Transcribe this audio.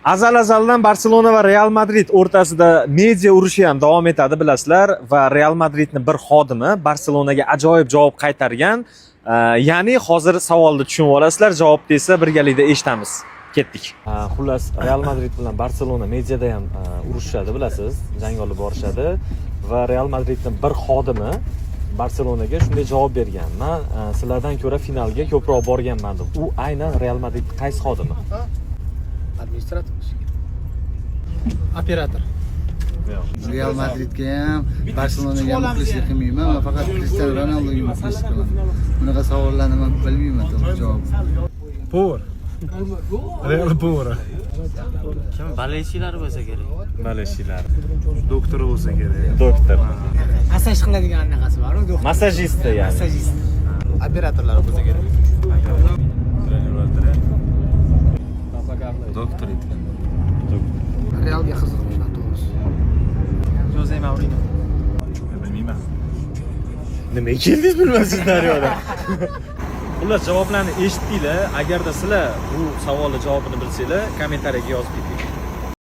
Azaldan Barselona va Real Madrid o'rtasida media urushi ham davom etadi, bilasizlar, va Real Madridning bir xodimi Barselonaga ajoyib javob qaytargan. Ya'ni hozir savolni tushunib olasizlar, javobni esa birgalikda eshitamiz. Ketdik. Xullas, Real Madrid bilan Barselona mediada ham urushadi, bilasiz, jang olib borishadi va Real Madridning bir xodimi Barselonaga shunday javob bergan. Men sizlardan ko'ra finalga ko'proq borganman deb. U aynan Real Madrid qaysi xodimi? Administrator. Operator. Real Madridga ham, Barselonaga ham muxlislik qilmayman, men faqat Cristiano Ronaldoga muxlislik qilaman. Bunaqa savollarni men bilmayman to'g'ri javob. Por. Real por. Kim balletchilar bo'lsa kerak. Balletchilar. Doktor bo'lsa kerak. Doktor. Massaj qiladigan anaqasi bor-ku, doktor. Massajist ya'ni. Massajist. Operatorlar bo'lsa kerak. Doktor ekan. Realga qiziqman to'g'risi. Jose Mourinho. Bilmayman. Nima keldingiz bilmaysiz daryoda. Xullas, javoblarni eshitdinglar. Agarda sizlar bu savolning javobini bilsanglar, kommentariyaga yozib keting.